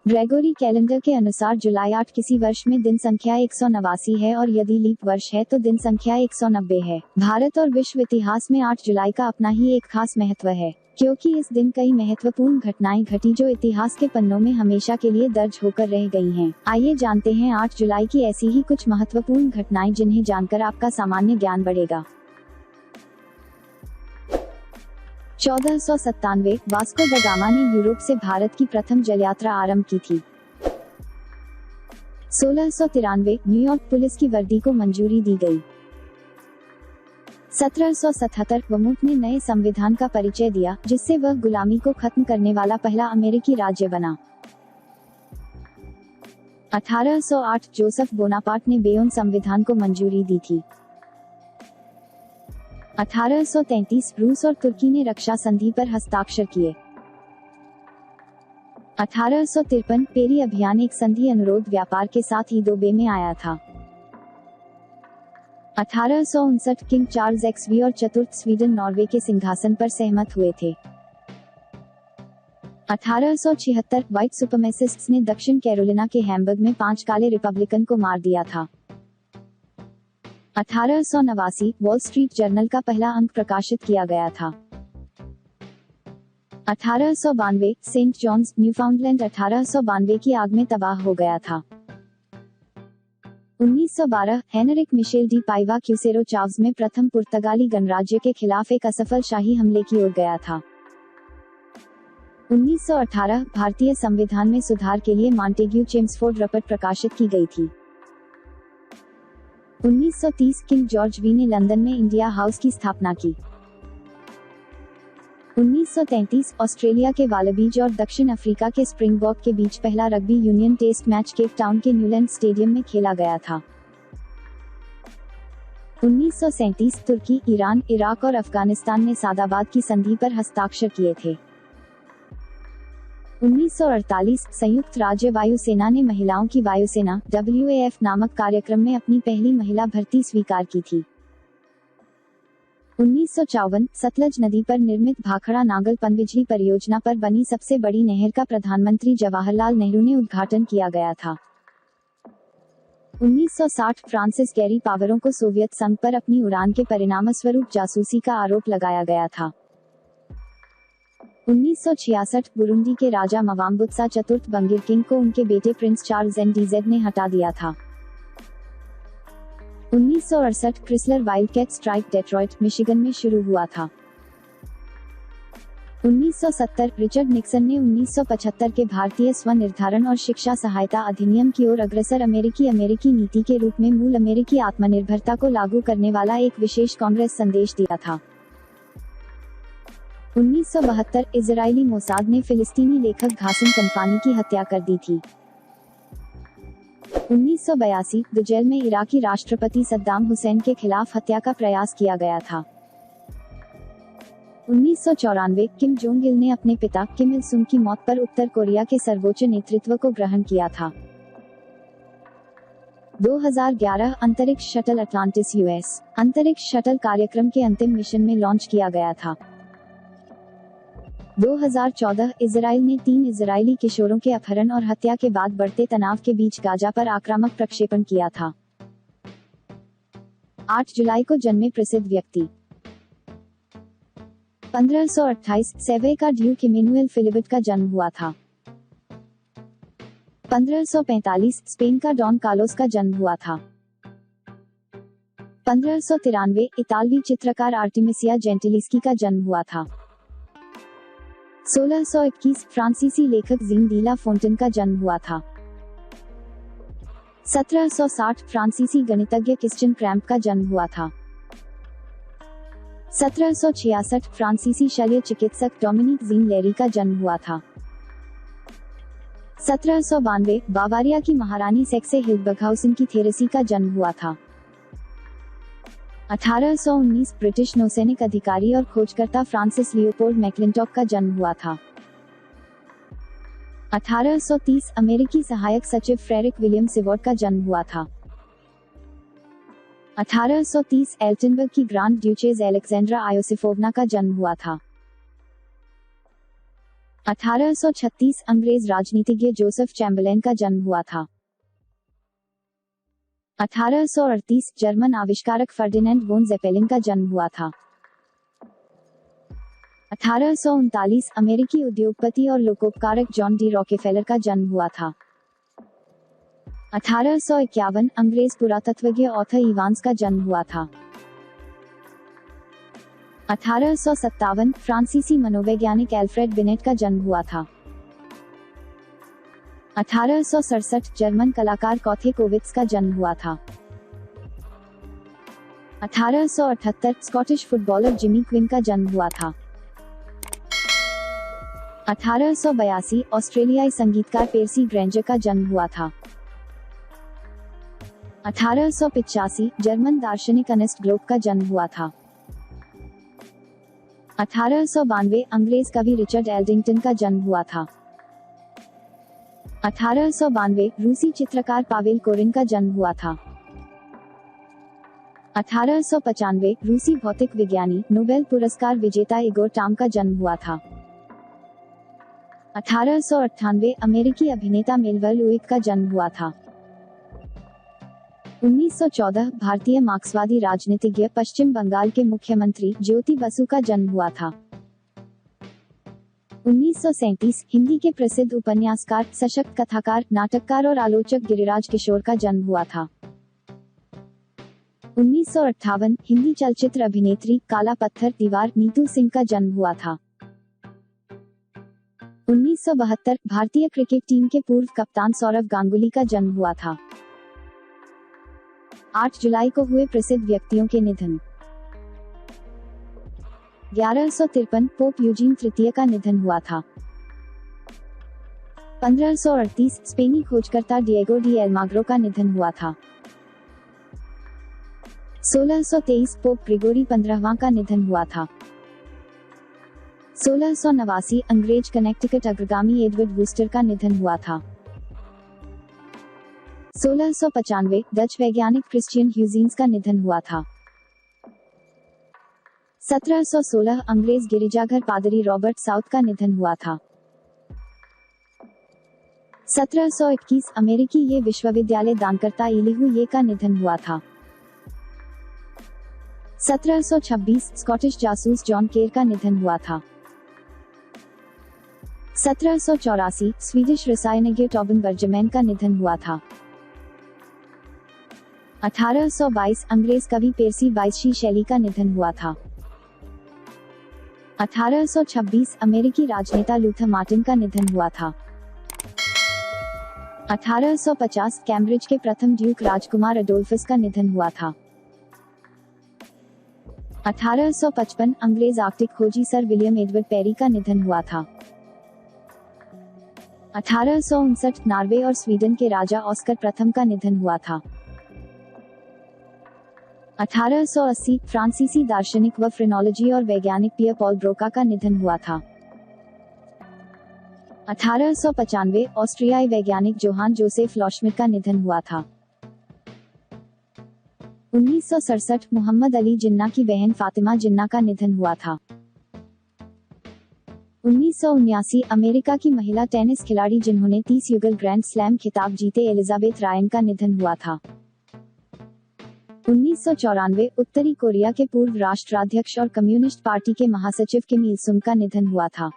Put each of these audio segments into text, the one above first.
Gregory calendar के अनुसार जुलाई 8 किसी वर्ष में दिन संख्या 189 है और यदि लीप वर्ष है तो दिन संख्या 190 है। भारत और विश्व इतिहास में 8 जुलाई का अपना ही एक खास महत्व है, क्योंकि इस दिन कई महत्वपूर्ण घटनाएं घटी जो इतिहास के पन्नों में हमेशा के लिए दर्ज होकर रह गई हैं। आइए जानते हैं 8 जुलाई की ऐसी ही कुछ महत्वपूर्ण घटनाएं जिन्हें जानकर आपका सामान्य ज्ञान बढ़ेगा। 1497 वास्को द गामा ने यूरोप से भारत की प्रथम जलयात्रा आरंभ की थी। 1693 न्यूयॉर्क पुलिस की वर्दी को मंजूरी दी गई। 1777 वर्मोंट ने नए संविधान का परिचय दिया, जिससे वह गुलामी को खत्म करने वाला पहला अमेरिकी राज्य बना। 1808 जोसेफ बोनापार्ट ने बेयोन संविधान को मंजूरी दी थी। 1833 रूस और तुर्की ने रक्षा संधि पर हस्ताक्षर किए। 1853 पेरी अभियान एक संधि अनुरोध व्यापार के साथ ही दो बे में आया था। 1859 किंग चार्ल्स एक्सवी और चतुर्थ स्वीडन नॉर्वे के सिंहासन पर सहमत हुए थे। 1876 व्हाइट सुपरमेसिस्ट्स ने दक्षिण कैरोलिना के हैम्बर्ग में 5 काले रिपब्लिकन को मार दिया था। 1889 वॉल स्ट्रीट जर्नल का पहला अंक प्रकाशित किया गया था। 1892 सेंट जॉन्स न्यूफाउंडलैंड 1892 की आग में तबाह हो गया था। 1912 हेनरिक मिशेल डी पाइवा क्यूसेरो चाव्स में प्रथम पुर्तगाली गणराज्य के खिलाफ एक असफल शाही हमले की ओर गया था। 1918 भारतीय संविधान में सुधार के लिए मॉन्टेग्यू चेम्सफोर्ड रिपोर्ट प्रकाशित की गई थी। 1930 किंग जॉर्ज वी ने लंदन में इंडिया हाउस की स्थापना की। 1933 ऑस्ट्रेलिया के वालबीज और दक्षिण अफ्रीका के स्प्रिंगबॉक के बीच पहला rugby union test match Cape Town के न्यूलैंड स्टेडियम में खेला गया था। 1937 तुर्की, ईरान, इराक और अफगानिस्तान ने सादाबाद की संधि पर हस्ताक्षर किए थे। 1948 संयुक्त राज्य वायुसेना ने महिलाओं की वायुसेना WAF नामक कार्यक्रम में अपनी पहली महिला भर्ती स्वीकार की थी। 1954 सतलज नदी पर निर्मित भाखड़ा नागल पनबिजली परियोजना पर बनी सबसे बड़ी नहर का प्रधानमंत्री जवाहरलाल नेहरू ने उद्घाटन किया गया था। 1960 फ्रांसिस गैरी पावरों को सोवियत संघ पर अपनी उड़ान के परिणामस्वरूप जासूसी का आरोप लगाया गया था। 1966 बुरुंडी के राजा मवाम्बुत्सा चतुर्थ बंगिरकिंग को उनके बेटे प्रिंस चार्ल्स NDZ ने हटा दिया था। 1968 Chrysler Wildcat strike Detroit, Michigan में शुरू हुआ था। 1970 रिचर्ड निक्सन ने 1975 के भारतीय स्वनिर्धारण और शिक्षा सहायता अधिनियम की ओर अग्रसर अमेरिकी नीति के रूप में मूल अमेरिकी आत्मनिर्भरता को लागू करने वाला एक विशेष कांग्रेस संदेश दिया था। 1972 इजरायली मोसाद ने फिलिस्तीनी लेखक घासिम कनफानी की हत्या कर दी थी। 1982 दुजैल में इराकी राष्ट्रपति सद्दाम हुसैन के खिलाफ हत्या का प्रयास किया गया था। 1994 किम जोंग इल ने अपने पिता किम इल सुंग की मौत पर उत्तर कोरिया के सर्वोच्च नेतृत्व को ग्रहण किया था। 2011 अंतरिक्ष शटल अटलांटिस US अंतरिक्ष शटल कार्यक्रम के अंतिम मिशन में लॉन्च किया गया था। 2014 इजराइल ने 3 इजरायली किशोरों के अपहरण और हत्या के बाद बढ़ते तनाव के बीच गाजा पर आक्रामक प्रक्षेपण किया था। 8 जुलाई को जन्मे प्रसिद्ध व्यक्ति। 1528 सेवे का ड्यूक इमेनुएल फिलिबिट का जन्म हुआ था। 1545 स्पेन का डॉन कार्लोस का जन्म हुआ था। 1593 इतालवी चित्रकार आर्टिमिसिया जेंटिलिस्की का जन्म हुआ था। 1621 फ्रांसीसी लेखक जीन डी ला फोंटेन का जन्म हुआ था। 1760 फ्रांसीसी गणितज्ञ क्रिस्टियन क्रैम्प का जन्म हुआ था। 1766 फ्रांसीसी शल्य चिकित्सक डोमिनिक जीन लेरी का जन्म हुआ था। 1792 बावारिया की महारानी सेक्से हिल्डबर्गहाउसन की थेरेसी का जन्म हुआ था। 1819 ब्रिटिश नौसैनिक अधिकारी और खोजकर्ता फ्रांसिस लियोपोल्ड मैक्लिंटॉक का जन्म हुआ था। 1830 अमेरिकी सहायक सचिव फ्रेडरिक विलियम सिवॉर्ड का जन्म हुआ था। 1830 एल्टनबर्ग की ग्रांड ड्यूचेस एलेक्जेंड्रा आयोसिफोवना का जन्म हुआ था। 1836 अंग्रेज राजनीतिज्ञ जोसेफ चैम्बरलेन का जन्म हुआ था। 1838 जर्मन आविष्कारक फर्डिनेंड वोन ज़ेपेलिन का जन्म हुआ था। 1839 अमेरिकी उद्योगपति और लोकोपकारक जॉन डी रॉकेफेलर का जन्म हुआ था। 1851 अंग्रेज पुरातत्वज्ञ ऑर्थर इवांस का जन्म हुआ था। 1857 फ्रांसीसी मनोवैज्ञानिक एल्फ्रेड बिनेट का जन्म हुआ था। 1867 जर्मन कलाकार कॉथे कोविट्स का जन्म हुआ था। 1878 स्कॉटिश फुटबॉलर जिमी क्विन का जन्म हुआ था। 1882 ऑस्ट्रेलियाई संगीतकार पेर्सी ग्रेंजर का जन्म हुआ था। 1885 जर्मन दार्शनिक अर्नेस्ट ग्लोब का जन्म हुआ था। 1892 अंग्रेज कवि रिचर्ड एल्डिंगटन का जन्म हुआ था। 1892 रूसी चित्रकार पावेल कोरिन का जन्म हुआ था। 1895 रूसी भौतिक विज्ञानी नोबेल पुरस्कार विजेता इगोर टाम का जन्म हुआ था। 1898 अमेरिकी अभिनेता मेलविल लुइक का जन्म हुआ था। 1914 भारतीय मार्क्सवादी राजनीतिज्ञ पश्चिम बंगाल के मुख्यमंत्री ज्योति बसु का जन्म हुआ था। 1937 हिंदी के प्रसिद्ध उपन्यासकार, सशक्त कथाकार, नाटककार और आलोचक गिरिराज किशोर का जन्म हुआ था। 1958 हिंदी चलचित्र अभिनेत्री काला पत्थर दीवार नीतू सिंह का जन्म हुआ था। 1972 भारतीय क्रिकेट टीम के पूर्व कप्तान सौरव गांगुली का जन्म हुआ था। 8 जुलाई को हुए प्रसिद्ध व्यक्तियों के निधन। 1153 पोप यूजीन तृतीय का निधन हुआ था। 1538 स्पेनी खोजकर्ता डिएगो डी एल्माग्रो का निधन हुआ था। 1623 पोप ग्रिगोरी 15वां का निधन हुआ था। 1689 अंग्रेज कनेक्टिकट अग्रगामी एडवर्ड वूस्टर का निधन हुआ था। 1695 डच वैज्ञानिक क्रिश्चियन ह्यूजीन्स का निधन हुआ था। 1716 अंग्रेज गिरिजाघर पादरी रॉबर्ट साउथ का निधन हुआ था। 1721 अमेरिकी ये विश्वविद्यालय दानकर्ता इलिहू ये का निधन हुआ था। 1726 स्कॉटिश जासूस जॉन केर का निधन हुआ था। 1784 स्वीडिश रसायनज्ञ टॉबिन बर्जमैन का निधन हुआ था। 1822 अंग्रेज कवि पेर्सी बाइशी शैली का निधन हुआ था। 1826 अमेरिकी राजनेता लूथर मार्टिन का निधन हुआ था। 1850 कैम्ब्रिज के प्रथम ड्यूक राजकुमार अडोल्फस का निधन हुआ था। 1855 अंग्रेज आर्कटिक खोजी सर विलियम एडवर्ड पेरी का निधन हुआ था। 1859 नॉर्वे और स्वीडन के राजा ऑस्कर प्रथम का निधन हुआ था। 1880 फ्रांसीसी दार्शनिक व फ्रेनोलॉजी और वैज्ञानिक पियर पॉल ब्रोका का निधन हुआ था। 1895 ऑस्ट्रियाई वैज्ञानिक जोहान जोसेफ लॉशमिट का निधन हुआ था। 1967 मोहम्मद अली जिन्ना की बहन फातिमा जिन्ना का निधन हुआ था। 1979 अमेरिका की महिला टेनिस खिलाड़ी जिन्होंने 30 युगल ग्रैंड स्लैम खिताब जीते एलिजाबेथ रायन का निधन हुआ था। 1994 उत्तरी कोरिया के पूर्व राष्ट्राध्यक्ष और कम्युनिस्ट पार्टी के महासचिव किम इल सुंग का निधन हुआ था।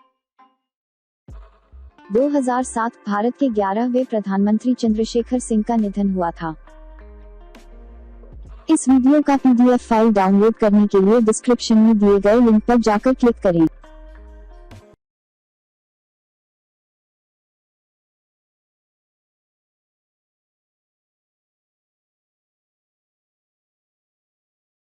2007 भारत के 11वें प्रधानमंत्री चंद्रशेखर सिंह का निधन हुआ था। इस वीडियो का PDF फाइल डाउनलोड करने के लिए डिस्क्रिप्शन में दिए गए लिंक पर जाकर क्लिक करें।